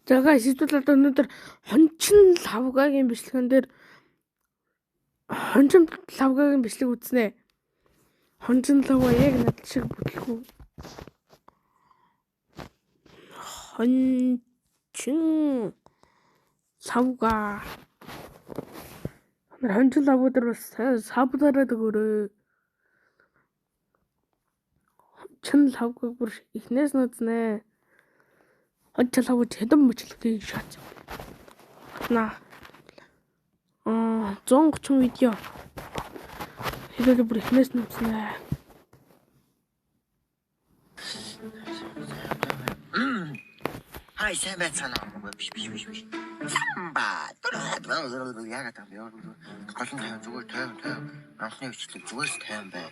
За guys, хэдүүлээд өнөөдөр хончин лавгагийн бичлэгэн дээр хончин лавгагийн бичлэг үзнэ. Хончин лавга яг над шиг бүтлгүй. Хончин лавга. Хончин лавга дээр бас сабдараад өгөөрэй. Хончин лавгаг бүр ихнээс нь үзнэ. Хончин лавга хэдэн бичлэгийг шаац. На 130 видео. Хэдүүлээ бүр ихнээс нь үзнэ. Ай сайн байцгаана уу биш. Самба. Яагаад юм бэ? Гол нь зүгээр тайван. Анхны бичлэг зүгээр л тайван бай.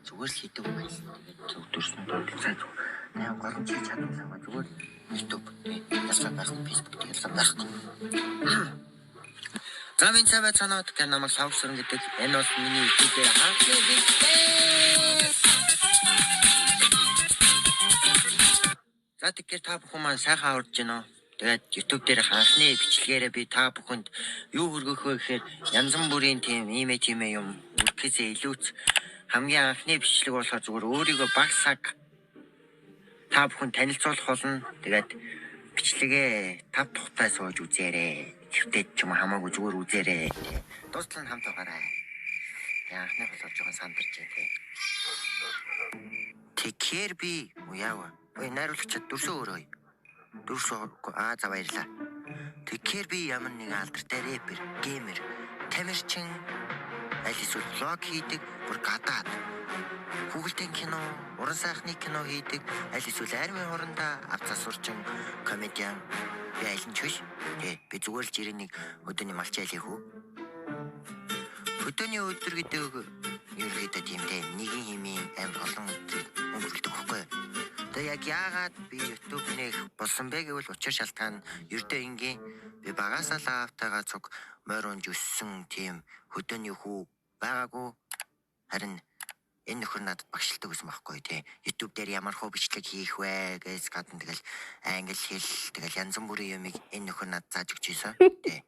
Зүгээр л хийдэг юм байна. Тэгээд өдөрсөн цай зүг. Наа гол нь хийж чадсан зүгээр YouTube ялсан байх Facebook ялсан байх. За минь сайн байцгаана гэх намайг савсран гэдэг энэ бол миний YouTube дээр хаалт За тэгэхээр та бүхэн маань сайхан аварж байна уу? Тэгээд YouTube дээр анхны бичлэгээрээ би та бүхэнд юу хүргэх вэ гэхээр янз бүрийн тийм юм үргэлжлээ илүүц хамгийн анхны бичлэг болохоор зүгээр өөрийгөө баг саг та бүхэн танилцуулах болно. Тэгээд бичлэгээ тав тухтай сууж үзээрэй. Хэвтээд ч юм хамаагүй зүгээр үзээрэй. Дуслан хамт байгаарай. Анхны болохоор жоохон сандарч дээ. Тэгэхээр би яава Ой найруулагчид дөрсөө өрөөе. За баярлаа. Тэгэхээр би ямар нэг алдартай рэпер, геймер, тамирчин аль эсвэл влог хийдэг, бүр гадаад Google-тэй кино, уран сайхны кино хийдэг, аль эсвэл армийн хорондоо авцаа сурчин комедиан би аль нь ч биш. Би зүгээр л жирийн нэг өдөөний малчаал хийх үү? Өдөөний өдөр гэдэг ерөөдөө тийм дээ. Нэгэн химийн амар олон өдөр өнгөрүүлдэг хөхгүй. Тэгээд яг яагаад би YouTube нэх болсон бэ гэвэл учир шалтгаан ердөө ингийн би багасаа лавтайгаа цуг морионж өссөн тийм хөдөөний хүү байгаагүй харин энэ нөхөр надад багшилдаг гэсэн байхгүй тий. YouTube дээр ямар хөө бичлэг хийх вэ гэж гадна тэгэл англи хэл тэгэл янз бүрийн юмыг энэ нөхөр надад зааж өгч ийсэн тий.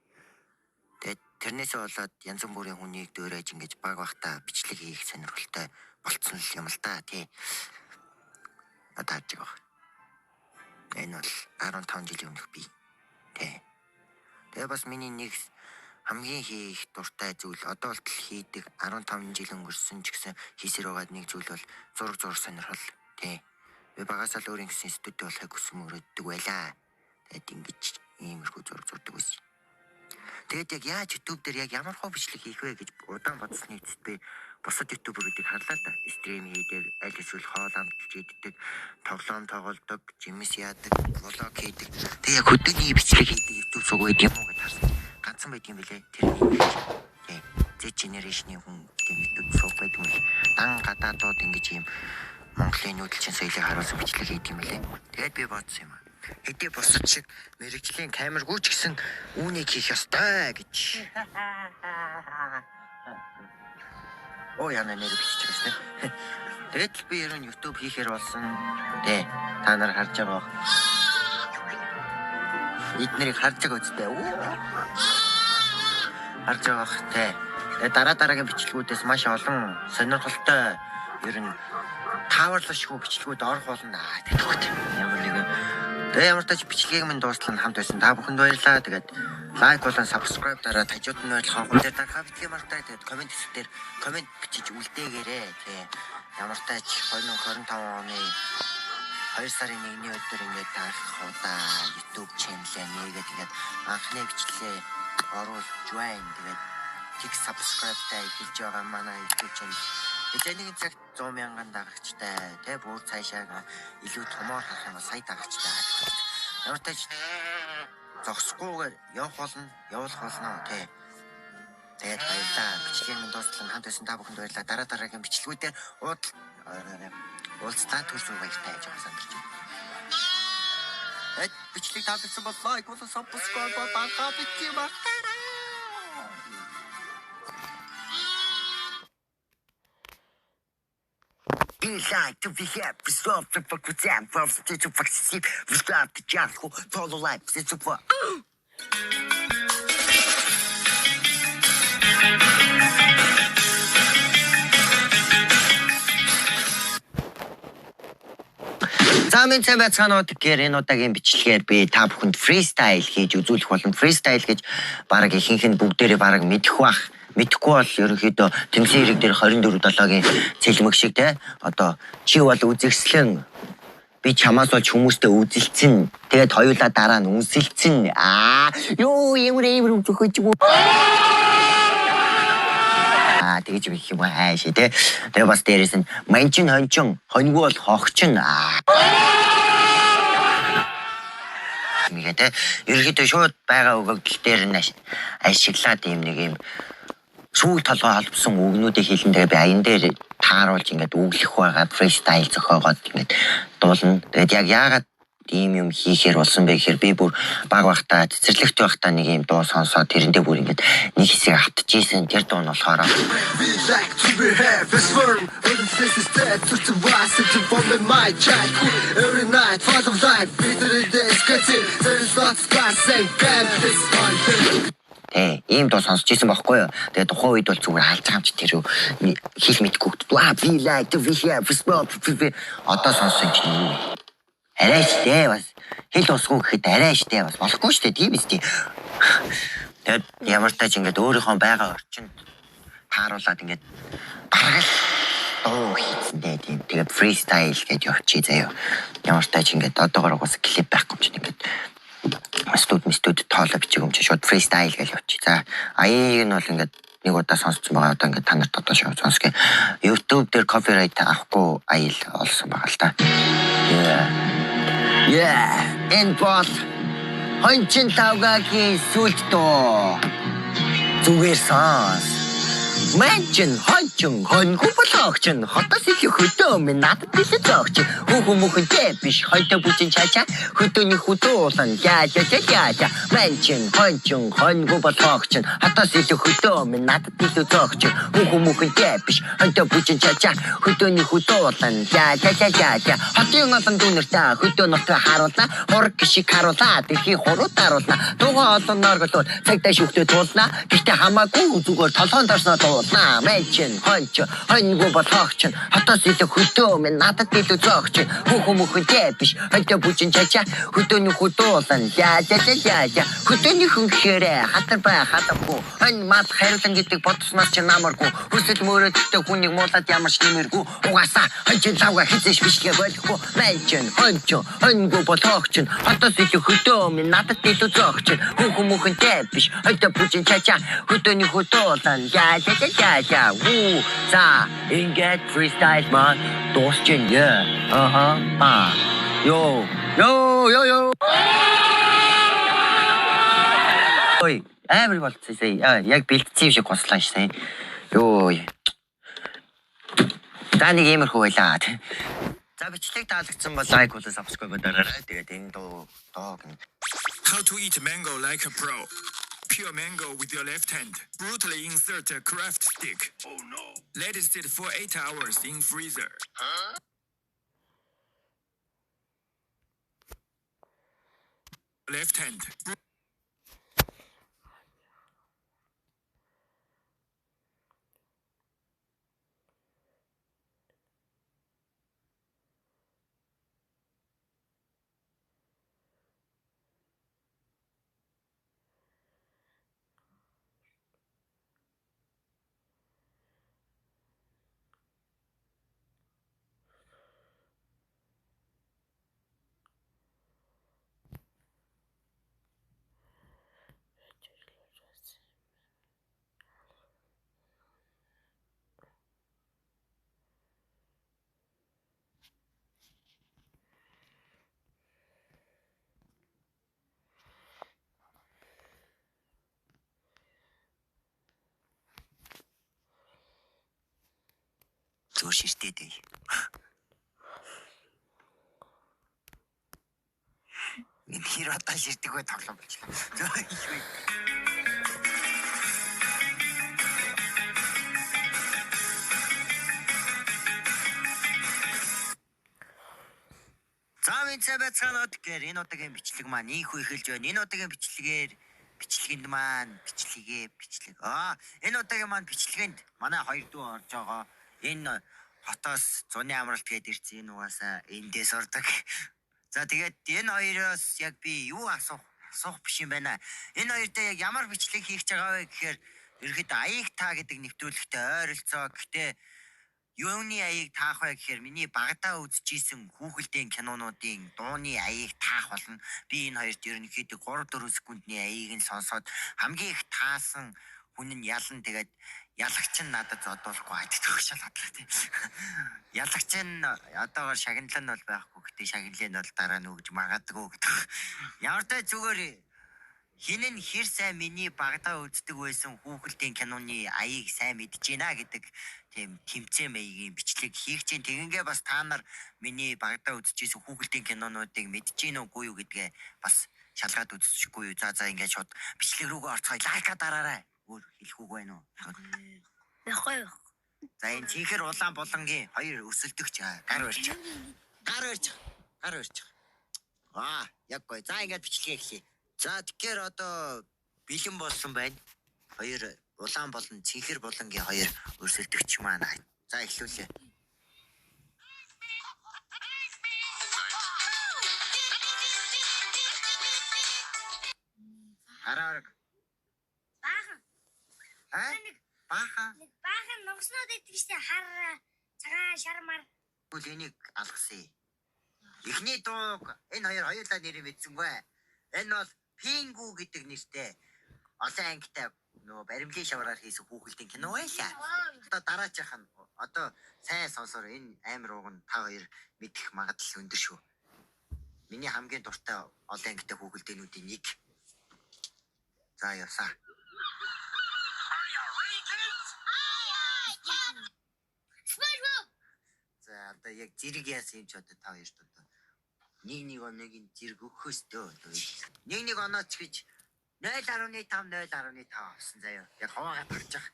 Тэгээд тэрнээсээ болоод янз бүрийн хүнийг дөөрэж ингэж баг бахта бичлэг хийх сонирхолтой болцсон юм л та тий. Атаач байгаа. Энэ бол 15 жилийн өмнөх би. Тэгээ бас миний нэг хамгийн хийх дуртай зүйл одоо болтол хийдэг 15 жил өнгөрсөн ч гэсэн хийсээр байгаа нэг зүйл бол зураг сонирхол. Би багасаа л өөрийн гэсэн студи болохыг хүссэн мөрөддөг байлаа. Тэгээд ингэж иймэрхүү зураг зурдаг байсан. Тэгээд яг яаж YouTube дээр яг ямар хөө бичлэг хийх вэ гэж удаан бодсны эцэст би бусад ютуберуудыг харлаа да. Стрим хийдэг, аль эсвэл хоол амтж иддэг, тоглоом тоглодог, жимс яадаг, влог хийдэг. Тэг яг хөдөөний бичлэг хийдэг YouTube сууг байд юм уу гэж харсан. Ганцхан байд юм билэ. Тэр Z generation-ийн хүн тийм YouTube сууг байд юм билэ. Дан гадаадууд ингэж юм Монголын нүүдэлчин соёлыг харуулсан бичлэг хийдэг юм билэ. Тэгээд би бодсон юм аа. Хэдий босод шиг мэрэгжлийн камергүй ч гэсэн үүнийг хийх ёстой гэж. Яна нэр бичиж байсан. Тэгээд би ерөн YouTube хийхээр болсон. Та нар харж байгаа. Эднэрийг харж байгаа үстэй. Харж байгаа хэ. Тэгээд дараагийн бичлэгүүдээс маш олон сонирхолтой ерөн тааварлашгүй бичлэгүүд орох болно. Тэгээд ямар нэгэн ямар тач бичлэгийг минь дуустал хамт байсан. Та бүхэнд баярлалаа. Тэгээд лайк болон subscribe дараад хажууд нь байрлах хонхол дээр та бичлэгийг мартай. Тэгээд комент хэсгээр комент бичиж үлдээгээрэй. Ямар тач 2025 оны 2 сарын 1-ний өдөр ингээд таах удаа YouTube channel-аа нээгээд тэгээд анхны бичлэгээ оруулж join тэгээд tik subscribe-тай хэлж байгаа манай YouTube channel. Эцэг цаг 100,000 дагагчтай тэ бүр цаашаа илүү томоор харах юм сая дагагчтай. Ямар тач зогсохгүйгээр явах болно тэ. Тэгээд баярлалаа. Бичлэгийн минь дуустал хамт байсан та бүхэнд баярлалаа. Дараагийн бичлэгүүдээр уулзтаа төрсөн баяртай гэж сандарч байна. Бичлэг таалагдсан бол лайк болон subscribe баатаа битгий мартаарай. we like to be happy, stop the fuck with them, from the to fuck sleep, we start the jump, follow life, it's a fuck. За минь цай байцгаанууд гэхээр энэ удаагийн бичлэгээр би та бүхэнд фристайл хийж үзүүлэх болон фристайл гэж баг ихэнх нь бүгдээрээ баг мэдэх бах. Мэдхгүй бол ерөнхийдөө тэмцэн хэрэг дээр 24/7-гийн цэлмэг шиг те одоо чи бол үзэгслэн би чамаас болж хүмүүстэй үзэлцэн тэгээд хоёулаа дараа нь үнсэлцэн ёо ямар үзөхөж юм тэгэж би юм хайш те тэгээд бас дээрээс нь манчин хончин хоньгүй бол хогчин მიгэдэ ерөөдөө шууд байгаа өгөгдөл дээр нь ашиглаад юм сүүл толгой холбосон үгнүүдийг хэлэндээ би аян дээр тааруулж ингээд үглэх байгаа фристайл зохиогоод ингээд дуулна. Тэгээд яг яагаад ийм юм хийхээр болсон бэ гэхээр би бүр баг багтаа цэцэрлэгт байхдаа нэг юм дуу сонсоод тэрэндээ бүр ингээд нэг хэсэг автчихсэн. Тэр дуу нь болохоор ийм дуу сонсч ийсэн байхгүй юу. Тэгээд тухайн үед бол зүгээр алж байгаа юм чи тэр хэл мэдгүй we like to be here одоо сонссон чинь арай штэ бас хэл усгүй гэхэд арай штэ бас болохгүй штэ тийм үстэй. Тэгээд ямар тач ингээд өөрийнхөө байгаа орчинд тааруулаад ингээд бараг дуу хийцэндээ тийм тэгээд фристайл гэж явчих заяа. Ямар тач ингээд одоогоор бас клип байхгүй ч ингээд студ тоолоо бичих юм чи шууд фристайл гэж явчих. За аяыг нь бол ингээд нэг удаа сонссон байгаа. Одоо ингээд та нарт одоо шууд сонсгоо. YouTube дээр copyright авахгүй аял олсон байгаа л та. Энэ бол хончин тавгагийн сүлд доо. Зүгээр сонс. Манчин хончин хоньгүй болохчин хотоос их хөдөө минь надад бэлээ зогч хүүхмөхөнтэй биш хойтой бүжин чача хөдөөний хөдөөлөн яа манчин хончин хоньгүй болохчин хотоос их хөдөө минь надад бэлээ зогч хүүхмөхөнтэй биш хойтой бүжин чача хөдөөний хөдөөлөн яа хотын олон дүүнэртэй хөдөө нутгаа харуулна хург шиг харуулна дэлхий хурууд харуулна дугаа олон норгол цагтаа шүхтээ туулна гэхдээ хамаагүй зүгээр толгойн дорсноо Manчин, хончин, хоньгүй болохчин хотоос илүү хөдөө минь надад илүү зогч хүүхмөхөнтэй биш хойтой бүжин чача хөдөөний хөдөөлөн яа хөдөөний хүн гэхээрээ хатар бай хатахгүй хонь мат хайрлан гэдэг бодсноос ч намаргүй хүсэл мөрөөдөлтөй хүнийг муулаад ямар ч нэмэргүй угаасаа хончин цавга хизээш бишлээ болохгүй манчин, хончин, хоньгүй болохчин хотоос илүү хөдөө минь надад илүү зогч хүүхмөхөнтэй биш хойтой бүжин чача хөдөөний хөдөөлөн яа за ингээд фристайл маань дуусчин ёо ой амар болчихсон яг бэлдсэн юм шиг гослаа шээ ёо за нэг иймэрхүү байлаа за бичлэг таалагдсан бол лайк болон subscribe дараарай тэгээд энэ дуу гэн How to eat mango like a pro. Peel mango with your left hand. Brutally insert a craft stick. Oh no. Let it sit for 8 hours in freezer. Huh? Left hand. Ширтээд энэ хэр одоо ширтэг бай тоглоом болчихлоо. Хамгийн цай байцгаанууд гэхээр энэ удаагийн бичлэг маань ийхүү эхэлж байна. Энэ удаагийн бичлэгэнд маань бичлэг. Энэ удаагийн маань бичлэгэнд манай хоёр дүү орж байгаа. Энэ хотоос зуны амралт гээд ирсэн энэ угаасаа эндээс ордог. За тэгээд энэ хоёроос яг би юу асуух биш юм байна. Энэ хоёртой яг ямар бичлэг хийх гэж байгаа вэ гэхээр ерөөхдөө аяг та гэдэг нэвтрүүлэгтэй ойролцоо. Гэхдээ юуны аяыг таах вэ гэхээр миний багадаа үзчихсэн хүүхэлдэйн кинонуудын дууны аяыг таах болно. Би энэ хоёрт ерөнхийдөө 3-4 секундны аяыг нь сонсоод хамгийн их таасан хүн нь ялна. Тэгээд ялагч нь надад зодуулахгүй айддаг шал хадлаа тийм. Ялагч нь одоогоор шагналал нь бол байхгүй. Гэтэ шагналал нь бол дараа нь өгж магадгүй гэдэг. Ямар ч зүгээр хин нь хэр сайн миний багадаа үздэг байсан хүүхэлдэйн киноны аяыг сайн мэдж байна гэдэг тийм тэмцээн маягийн бичлэг хийх чинь тэгингээ бас та нар миний багадаа үзчихсэн хүүхэлдэйн кинонуудыг мэдж гин үгүй юу гэдгээ бас шалгаад үзчихгүй юу. За ингээд шууд бичлэг рүүгээ орцгоё. Лайка дараарай. Өөр хэлэхгүй байна уу? Яахгүй. За энэ чихэр улаан болонгийн хоёр өсөлдөгч гар барьж. Яг гоё. За ингээд бичлэгээ эхлэе. За тэгэхээр одоо бэлэн болсон байна. Хоёр улаан болон чихэр болонгийн хоёр өсөлдөгч маань. За эхлүүлээ. Хараарга. Баахан. Баахан ногсноод идэх штэ хар цагаан шармар. Үл энийг алгасан. Эхний дуу энэ хоёулаа нэрийг мэдсэнгүй. Энэ бол Пингу гэдэг нэртэй олон ангитай нөгөө баримлын шавраар хийсэн хүүхэлдэйн кино байлаа. Одоо дараачих нь одоо сайн сонсоор энэ амар ууг нь та хоёр мэдэх магадлал өндөр шүү. Миний хамгийн дуртай олон ангитай хүүхэлдэйнүүдийн нэг. За явсаа. За одоо яг зэрэг яасан юм ч одоо та хоёрт одоо нэг оногийн зэрэг өгөхөөстэй. Нэг онооч гэж 0.5 авсан заяа. Яг хаваагаа тарчих.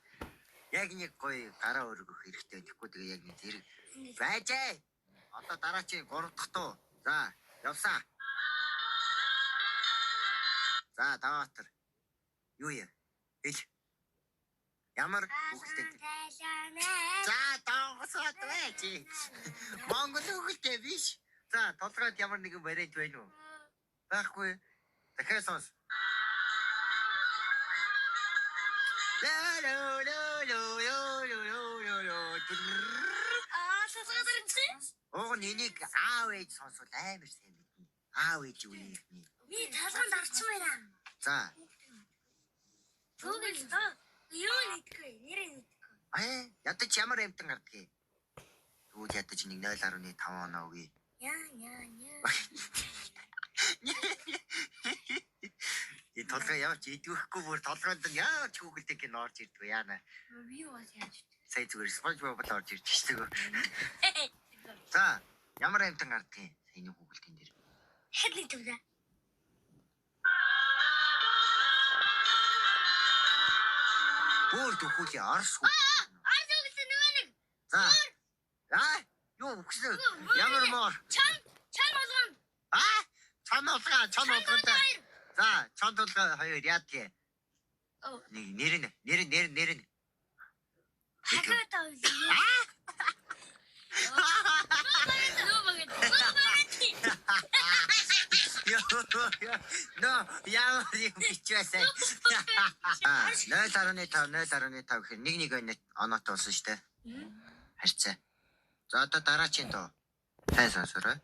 Яг нэг гоё гараа өргөх хэрэгтэй. Тэгэхгүй тэгээ яг нэг зэрэг байжээ. Одоо дараачийн 3 дахь туу. За явсаа. За Таваатар. Юу яа? Хэл. Ямар хүүхэлтэй. За доогсоод байж. Монгол хүүхэлтэй биш. За толгойд ямар нэгэн бариад байна уу? Байхгүй. Дахиад сонс. Оо нэнийг аав ээж сонсвол амар сайн мэднэ. Аав ээж юу юм бэ? Би талганд орчих байна. За. Түгэл юу нэггүй, нэрээ нэггүй. Ядаж ямар амтан гардгийг. Тэгвэл ядаж нэг 0.5 оноо өгье. Яа. И толгой явж идвэхгүй бүр толгойд нь яаж хүүхэлтэй кино орж ирдэг яана. Би юу яаж. Сая зүгээр SpongeBob л орж ирж штеп. За, ямар амтан гардгийг саяны хүүхэлтийн дээр. Хэдний төвдө. Бүр дөхүүлээ Орос хүү. Ард үгэлээ нөгөө нэг. За. Юу өгсөн? Ямар моор? Чан болгон. Чан болгон. За, чан болгон хоёр яадгээ. Нэг нэр. Хагата үгүй. Яа юм бичвэсэй. 0.5 гэхээр нэг оноотой болсон шүү дээ. Харьцаа. За одоо дараачийн доо. Сайн сонсорой.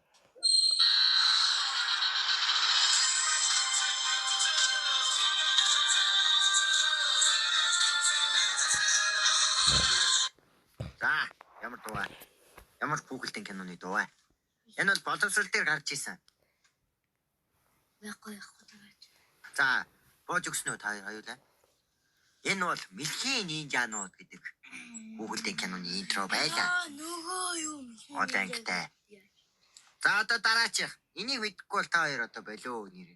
За, ямар дуу вэ? Ямар хүүхэлдэйн киноны дуу вэ? Энэ бол боловсрол дээр гарч исэн. Яахгүй. За, боож өгснөө та хоёулаа. Энэ бол Мэлхийн нинжанууд гэдэг хүүхэлдэйн киноны интро байлаа. Нөгөө юу юм. Одоо ангитай. За одоо дараачих. Энийг мэдэхгүй бол та хоёр одоо болоо нэр.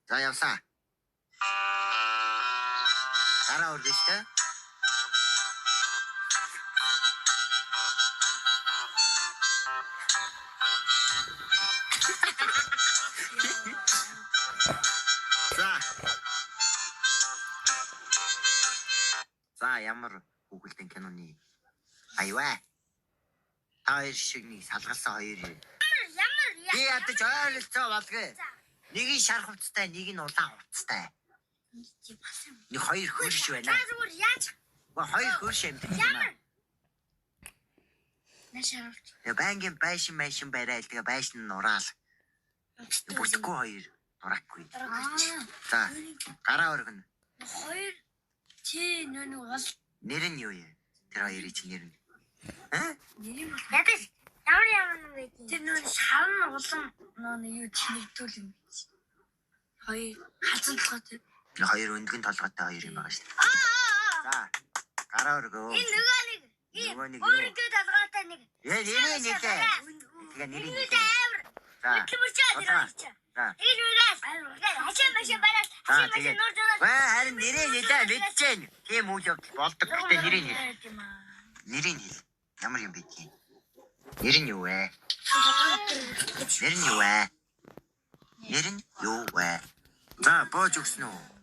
За явсаа. Гараа өргөж тэ. За ямар хүүхэлдэйн киноны аюуа. Та хоёр шиг нэг салгалсан хоёр. Ямар Би ядаж ойролцоо болгүй. Нэг нь шар хувцастай, нэг нь улаан хувцастай. Нэг хоёр хөрш байна. зүгээр яаж Хоёр хөрш юм байна. нашаарч. Бангийн байшин барайл тэгээ байшин нь ураал. Бүтэхгүй хоёр дураагүй. За гараа өргөн. Хоёр чи нүг бол Нэр нь юу юм? Тэр хоёрын чи нэр нь. ядаж ямар нэг байд. Тэр нүг шавн улам юу чинэгдүүл юм. Хоёр хазан толгойтой. Хоёр өндгөн толгойтой хоёр юм байгаа шүү дээ. За гараа өргөө. Энэ нөгөө нэг өөрийнхөө толгойтой нэг. Нэрээ нэрээ. Тэгээ нэрээ нэрээ. За. Кимэрчээ дэрч. За. Энэ нүгээс хачаа машин бараад хачаа машин нуур даа. Харин нэрээ нэрээ мэдчихээн. Тийм үйл явдал болдог. Гэтэ нэрээ нэр. Нэрээ нэр. Ямар юм бэ тийм? Нэр нь юу вэ? Нэр нь юу вэ? Нэр нь юу вэ? За боож өгсөн үү?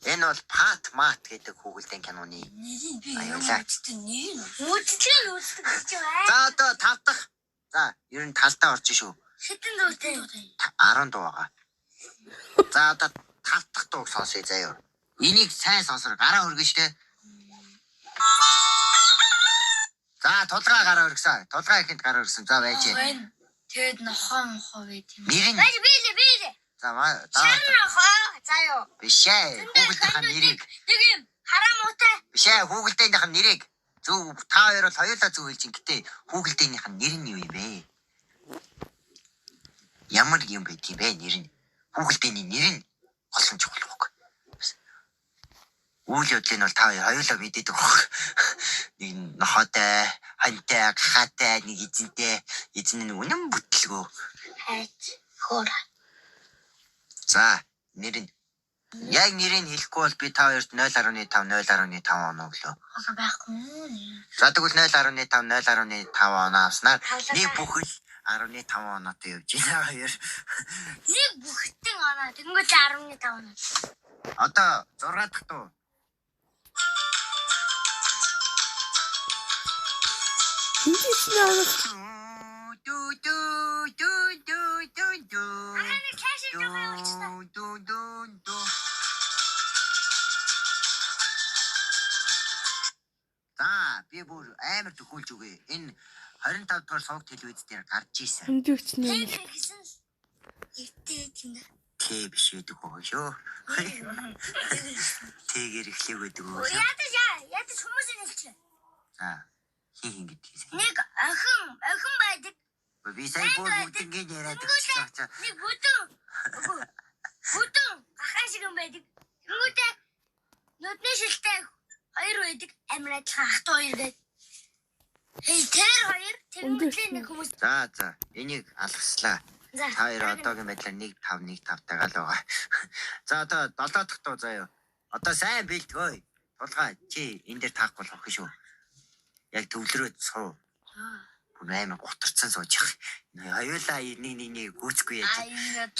Энэ бол Пат Мат гэдэг хүүхэлдэйн киноны. Нэрийг би Аюулаа. ямарчтай нэр. Үзчихээ үздэг гэж байна. За одоо 5 дахь. За ер нь талтаа орж шүү. Хитэн дуутай. 10 дуу байгаа. За одоо 5 дахь дууг сонсъё заяа. Энийг сайн сонсор гараа өргөн штэ. За тулгаа гараа өргөсөн. Тулгаа ихэнд гараа өргөсөн. За байж. Тэгэд нохоо байт юм. Нэр нь. Байж би. За Шар нохоо. Заяо. биш ээ. Хүүхэлдэйн нэрийг. Нэг юм хараа муутай. Биш ээ. Хүүхэлдэйнийх нэрийг. Зөв та хоёр бол хоёулаа зөв хэлж ин гэтээ хүүхэлдэйнийх нэр нь юу юм бэ? Ямар юм бэ тийм бэ нэр нь? Хүүхэлдэйний нэр нь олон чухал баг. Үйл явдлыг бол та хоёулаа мэдээд байгаа. Нэг нохотой, хантай, гахаатай, нэг эзэнтэй, эзэн нь үнэн бүтлгөө. Хайч. Хөөра. За, нэр нь. Яг нэрийг хэлэхгүй бол би та хоёрт 0.5 оноо өглөө. Хөөра байхгүй. За тэгвэл 0.5 оноо авснаар нэг бүхэл 15 оноотой явж байна хоёр. Нэг бүхтэн оноо. Тэнгүүт 15 оноо. Одоо 6 дахь дуу. Нэг цааш жоохон явуулчихсан. За би бүр амар төхүүлж өгье. Энэ 25 дугаар сувг телевиз дээр гарч ийсэн. Хэмжигч нэ. Тэг гэсэн. Итээ тийм. Тэ биш гэдэг байгаа шүү. Тэгэр эхлэх гэдэг үү. Ядаж хүмүүсийн хэлчих. За хин гэдгийг. Нэг охин байдаг. Би сая бүгднийг яриад өгч. Нэг бүдүүн гахаа шиг юм байдаг. Тэнгүүтээ нүдний шилтэй хоёр байдаг. Амраад ах 2 байдаг. Тэр хоёр тэнгүүтээ нэг хүмүүс. За энийг алгаслаа. За Та хоёр одоогийн байдлаар 1.5 тагаал байгаа. За одоо 7 дахь дуу заяа. Одоо сайн бэлтгөөе. Тулгаа чи энэ дээр таахгүй болох шүү. Яг төвлөрөөд суу. Бүр амар гутарцсан сууж байгаа. Хоёулаа нэг гүйцэхгүй яаж.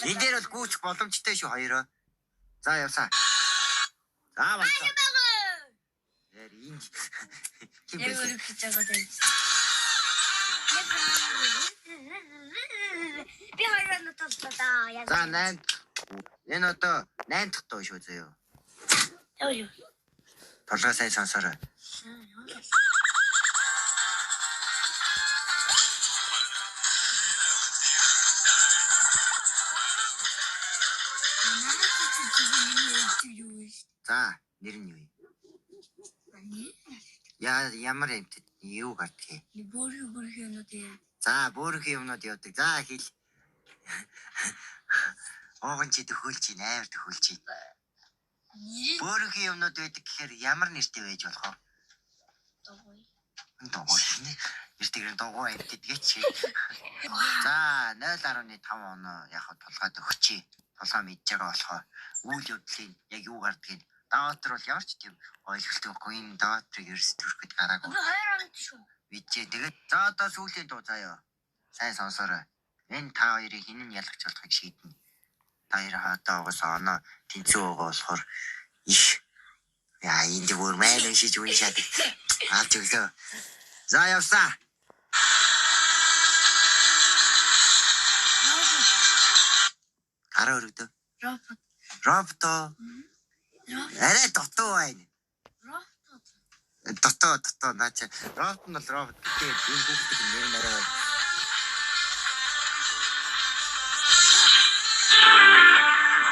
Энэ дээр бол гүйцэх боломжтой шүү хоёроо. За явсаа. За болоо. Яа энэ хин бэ? Би хоёроо нуталлаа. За 8. Энэ одоо 8 дахь дуу шүү заяа. Юу. Тулгаа сайн сонсороо. За нэр нь юу юм? Ямар юм те юу гардгийг. Бүрийн юмнууд яа. За бүрийн юмнууд явдаг. За хэл. Оогон чи төхөөлж ийн амар төхөөлж ийн. Бүрийн юмнууд байдаг гэхээр ямар нэртэй байж болох вэ? Догой. Нэртэйгээр догой гэдгийг чи. За 0.5 оноо яг тулгаад өгчий. Тулгаа мэдж байгаа болохоор үйл явдлын яг юу гардгийг даатар бол ямар ч тийм ойлголтгүй байхгүй. Энэ даатрыг ерөөс төрөхөд гараагүй. Би хоёр оноо шүү. Мэдээ. Тэгээд за одоо сүүлийн дуу заяа. Сайн сонсоорой. Энэ та хоёрыг хэн нь ялгаж болохыг шийднэ. Та хоёр хаатаа угаасаа оноо тэнцүү байгаа болохоор их яа энд бүр майлан шиж уншаад алж өглөө. За явсаа. Араа өргөдөө. Робот. Арай дотоо байна. Дотоо наач. Робот нь бол робот. Тэгээд энэ хүүхдийн нэр нараа.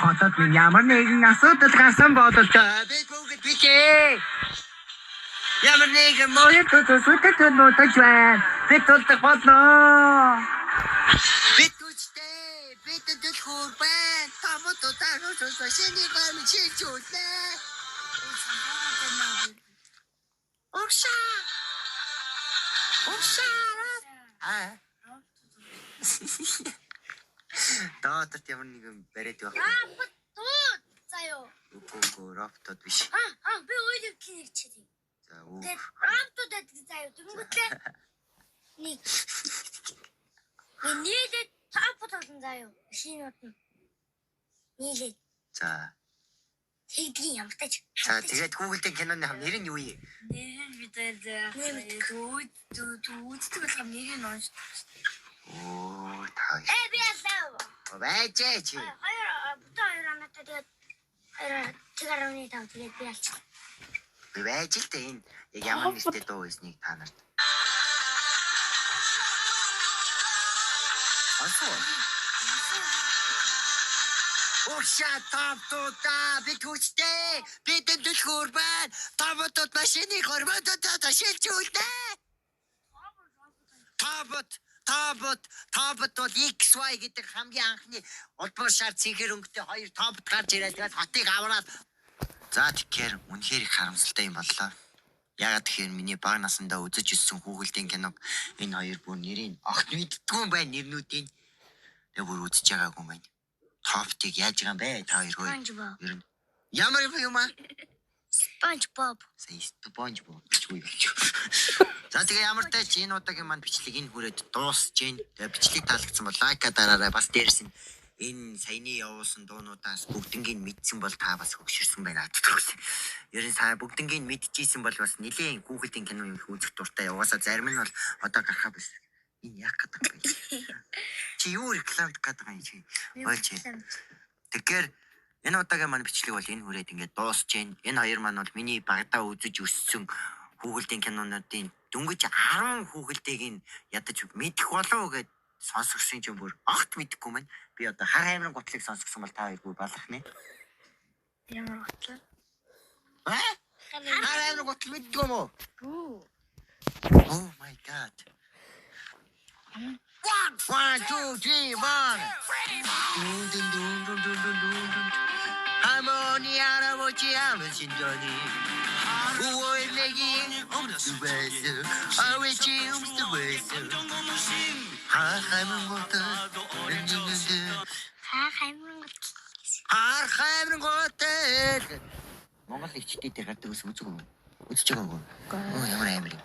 Хотод минь ямар нэгэн асуудал гарсан бодол би бүгд бичээ. Ямар нэгэн моёд төсөөлт нотож байна. Би тулдах болно. Би түчтэй. Би төлхөр байна. Тамот таарч шиний гам чичүүлээ. Орша. Доотор ямар нэгэн бариад байх. Заяо. Үгүй роботод биш. Би ойлог кинерчээ. За үү. Тэгээд роботод заяо. Тэнгүүтлээ. Нэг. Нийлээд тапот олон заяо. Шинүүд нь. Нийлээд. За. Тэгдгийн ямтаж. За тэгээд Google-ийн киноны нэр нь юу юм? Нэр нь бид үздэг болох нэрийг онш. Оо таа. Би ялаа. Бэжээ чи. Хоёр анаатай тэгээд тэгарууны тав тэгээд би алчих. Би байж л дээ энэ яг ямар нэртэй дуу байсныг та нарт. Асуу. Орша тавтута би түчтэй. Би төлхөр байна. Тамотод машины хормодод шилжүүлнэ. Тобот бол XY гэдэг хамгийн анхны улбар шар цэнхэр өнгөтэй хоёр тобот гарч ирээд тэгээд хотыг аваад. За тэгэхээр үнэхээр их харамсалтай юм боллоо. Ягаад тэгэхээр миний баг насандаа үзэж өссөн хүүхэлдэйн киног энэ хоёр бүр нэрийг огт мэддгүй юм байна нэрнүүдийн. Тэгээ бүр үзэж байгаагүй юм байна. Топтыг яаж байгаа юм бэ та хоёр хөө? Ер нь ямар юм аа? SpongeBob. SpongeBob чгүй. За тэгээ ямар ч тач энэ удаагийн манд бичлэг энэ хүрээд дуусж гин. Тэгээ бичлэг таалагдсан бол лайка дараарай. Бас дээрс нь энэ саяны явуулсан дуунуудаас бүгднийг мэдсэн бол та бас хөгшөрсөн байна гэдэг. Ер нь сая бүгднийг мэдчихсэн бол бас нэлээд Google-ийн кино юм үзэх дуртай. Угаасаа зарим нь бол одоо гарахаа биш. Энэ яг гэдэг юм. Чи юу рекламд гэдэг юм чи? Ойлч. Тэгэхээр энэ удаагийн маань бичлэг бол энэ хүрээд ингээд дуусж гин. Энэ хоёр маань бол миний багадаа үзэж өссөн хүүхэлдэйн кинонуудын дөнгөж 10 хүүхэлдэйг нь ядаж мэдэх болов гэд сонсгосон ч юм бүр огт мэдэхгүй мэн. Би одоо хар аймрын готлыг сонсгосон бол та хоёргүй балах нэ. Ямар готлоо? Хар аймрын готл мэддэг юм уу? Oh my god. 1 2 3 1. 하모니아라 보지 않은 신전이 5월 내기 없으면서 아웨지 없으면서 하하는 것들 하하는 것들 Монгол ихчтэй дээр гадаг ус үзэж байгаагүй. Ямар амир юм.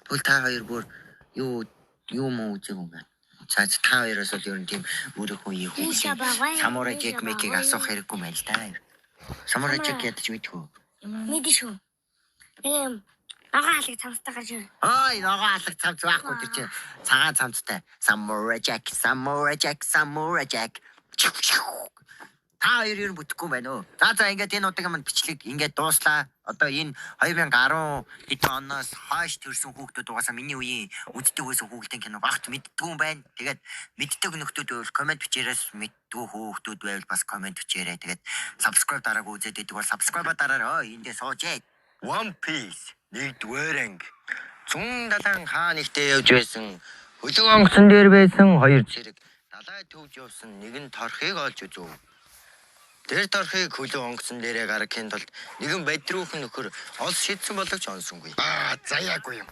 Тэгвэл та хоёр бүр юу муу үзэг юм байна. За та хоёроос бол ер нь тийм өөрийнхөө юу самурай жек мекийг асуух хэрэггүй мэн л та. Самурай жек ядаж мэдхүү. Мэдэн шүү. Ногоон алэг цамцтай гарч ирээ. Ой, ногоон алэг цамц байхгүй тэр чинь цагаан цамцтай. Самурай жек. Та хоёр ер нь бүтэхгүй байна уу? За ингээд энэ удаагийн манд бичлэг ингээд дууслаа. Одоо энэ 2010 хэдэн оноос хойш төрсэн хүүхдүүд угаасаа миний үеийн үздэг байсан хүүхдийн киног огт мэддгүй юм байна. Тэгээд мэддэг нөхдүүд байвал комент бичээрээс мэддгүй хүүхдүүд байвал бас комент бичээрэй. Тэгээд subscribe дараагүй үзээд байдаг бол subscribe дараарай. Эндээ суужээ. One Piece 1-р анги. Зүүн далайн хаа нэгтээ явж байсан. Хөлөг онгоцон дээр байсан 2 зэрэг далай төвж явсан нэгэн торхыг олж үзв. Тэр торхыг хөлөг онгоцон дээрээ гаргахын тулд нэгэн бадруухан нөхөр олс шийдсэн боловч онсонгүй. Заяагүй юм.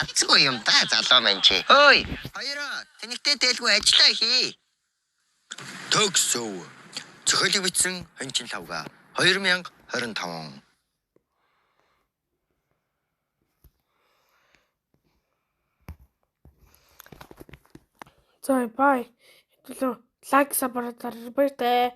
Азгүй юм та залуу маань чи. Хөөй. Хоёроо тэнэгтэй тэлгүй ажиллаа хий. Төгсөв. Зохиолыг бичсэн Хончин лавга 2025. За бай. Хэвлээ лайк сабратаар баяртай.